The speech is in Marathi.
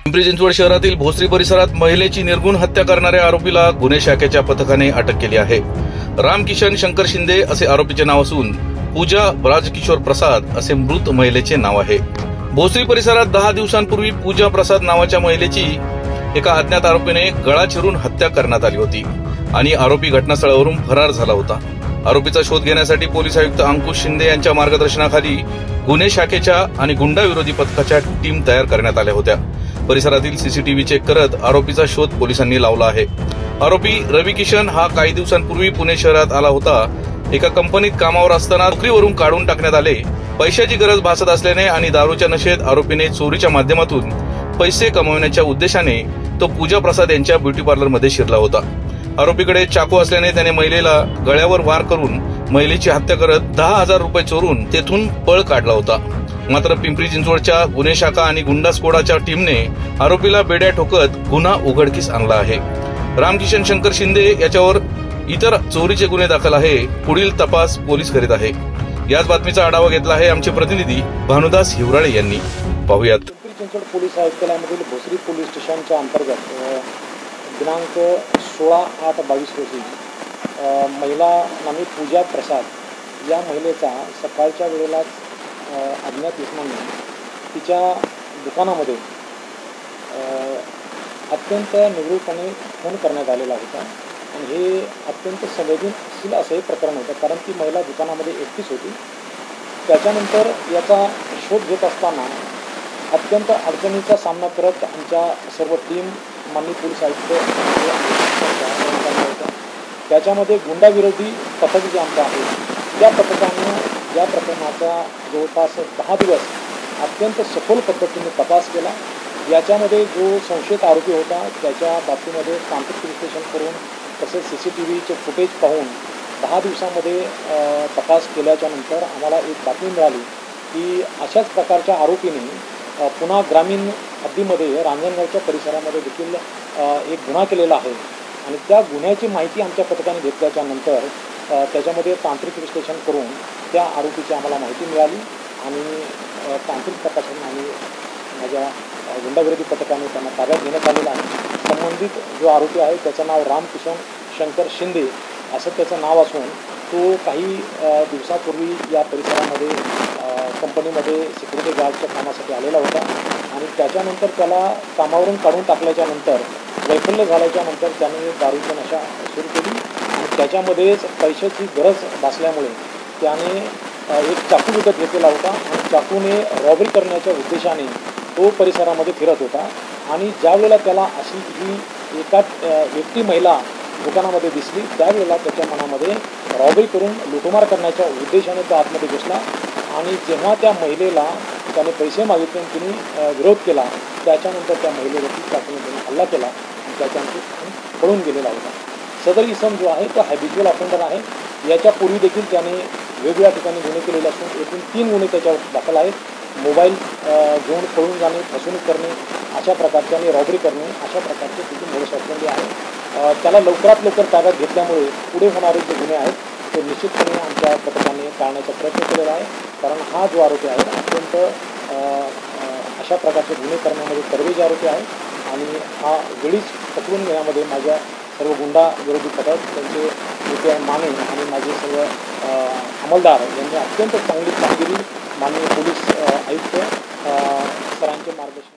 पिंपरी चिंचवड शहरातील भोसरी परिसरात महिलेची निर्गुण हत्या करणाऱ्या आरोपीला गुन्हे शाखेच्या पथकाने अटक केली आहे। रामकिशन शंकर शिंदे असे आरोपीचे नाव असून पूजा राजकिशोर प्रसाद असे मृत महिलेचे नाव आहे। भोसरी परिसरात 10 दिवसांपूर्वी पूजा प्रसाद नावाच्या महिलेची एका अज्ञात आरोपीने गळा चिरून हत्या करण्यात आली होती आणि आरोपी घटनास्थळावरून फरार झाला होता। आरोपीचा शोध घेण्यासाठी पोलीस आयुक्त अंकुश शिंदे यांच्या मार्गदर्शनाखाली गुन्हे शाखेच्या आणि गुंडा विरोधी पथकाच्या टीम तयार करण्यात आल्या होत्या। परिसरातील सीसीटीव्ही चेक करत आरोपीचा शोध पोलिसांनी लावला आहे। आरोपी रवी किशन हा काही दिवसांपूर्वी पुणे शहरात आला होता। एका कंपनीत कामावर असताना नोकरीवरून काढून टाकण्यात आले। पैशाची गरज भासत असल्याने आणि दारूच्या नशेत आरोपीने चोरीच्या माध्यमातून पैसे कमवण्याच्या उद्देशाने तो पूजा प्रसाद यांच्या ब्युटी पार्लरमध्ये शिरला होता। आरोपीकडे चाकू असल्याने त्याने महिलेला गळ्यावर वार करून महिलेची हत्या करत 10,000 रुपये चोरून तेथून पळ काढला होता। मात्र पिंपरी चिंचवडच्या गुन्हे शाखा आणि गुंडा स्क्वॉडच्या टीमने आरोपीला बेड्या ठोकत गुन्हा उघडकीस आणला आहे। रामकिशन शंकर शिंदे याच्यावर इतर चोरीचे गुन्हे दाखल आहे। पुढील तपास पोलीस करीत आहे। याच बातमीचा आढावा घेतला आहे आमचे प्रतिनिधी भानुदास हिवराळे यांनी। पाहुयात। पिंपरी चिंचवड पोलीस आयुक्तालयामधील भोसरी पोलीस स्टेशनच्या अंतर्गत दिनांक 16/8/22 रोजी महिला नामी पूजा प्रसाद या महिलेचा सकाळच्या वेळेलाच अज्ञात इसमांनी तिच्या दुकानामध्ये अत्यंत निर्भीडपणे खून करण्यात आलेला होता आणि हे अत्यंत संवेदनशील असे प्रकरण होतं, कारण ती महिला दुकानामध्ये एकटीच होती। त्याच्यानंतर याचा शोध घेत असताना अत्यंत अडचणीचा सामना करत आमच्या सर्व टीम माननीय पोलीस आयुक्त होत्या। त्याच्यामध्ये गुंडा विरोधी पथक जे आमचं आहे त्या पथकाने या प्रकरणाचा जवळपास 10 दिवस अत्यंत सखोल पद्धतीने तपास केला। याच्यामध्ये जो संशयित आरोपी होता त्याच्या बाबतीमध्ये तांत्रिक विश्लेषण करून तसेच CCTVचे फुटेज पाहून 10 दिवसामध्ये तपास केल्याच्या नंतर आम्हाला एक बातमी मिळाली की अशाच प्रकारच्या आरोपीने पुन्हा ग्रामीण हद्दीमध्ये रांजणगावच्या परिसरामध्ये देखील एक गुन्हा केलेला आहे आणि त्या गुन्ह्याची माहिती आमच्या पथकाने घेतल्याच्या नंतर त्याच्यामध्ये तांत्रिक विश्लेषण करून त्या आरोपीची आम्हाला माहिती मिळाली आणि तांत्रिक तपासून आम्ही माझ्या गुंडाविरोधी पथकाने त्यांना ताब्यात घेण्यात आलेला आहे। संबंधित जो आरोपी आहे त्याचं नाव रामकिशन शंकर शिंदे असं त्याचं नाव असून तो काही दिवसापूर्वी या परिसरामध्ये कंपनीमध्ये सिक्युरिटी गार्डच्या कामासाठी आलेला होता आणि त्याच्यानंतर त्याला कामावरून काढून टाकल्याच्या नंतर वैफल्य झाल्याच्या नंतर त्याने दारूची नशा सुरू केली आणि त्याच्यामध्येच पैशाची गरज भासल्यामुळे त्याने एक चाकू विकत घेतलेला होता आणि चाकूने रॉबरी करण्याच्या उद्देशाने तो परिसरामध्ये फिरत होता आणि ज्यावेळेला त्याला अशी ही एकटी महिला दुकानामध्ये दिसली त्यावेळेला त्याच्या मनामध्ये रॉबरी करून लुटमार करण्याच्या उद्देशाने तो आतमध्ये घुसला आणि जेव्हा त्या महिलेला त्याने पैसे मागितले आणि तिने विरोध केला त्याच्यानंतर त्या महिलेवरती चाकूने त्याने हल्ला केला आणि त्याच्यानंतर पळून गेलेला होता। सदर इसम जो आहे तो हॅबिच्युअल ऑफेंडर आहे। याच्यापूर्वी देखील त्याने वेगवेगळ्या ठिकाणी गुन्हे केलेले असून एकूण 3 गुन्हे त्याच्यावर दाखल आहेत। मोबाईल घेऊन पळून जाणे, फसवणूक करणे, अशा प्रकारचे आणि रॉबरी करणे अशा प्रकारचे तिथे मोडस ऑपरेंडी आहे। त्याला लवकरात लवकर ताब्यात घेतल्यामुळे पुढे होणारे जे गुन्हे आहेत ते निश्चितपणे आमच्या पथकाने टाळण्याचा प्रयत्न केलेला आहे, कारण हा जो आरोपी आहे अत्यंत अशा प्रकारचे गुन्हे करण्यामध्ये तरबेज आरोपी आहे आणि हा वेळीच पकडून घेण्यामध्ये माझ्या सर्व गुंडा विरोधी पथक त्यांचे नेते माने आणि माझे सर्व अंमलदार यांनी अत्यंत चांगली कामगिरी माननीय पोलीस आयुक्त सरांचे मार्गदर्शन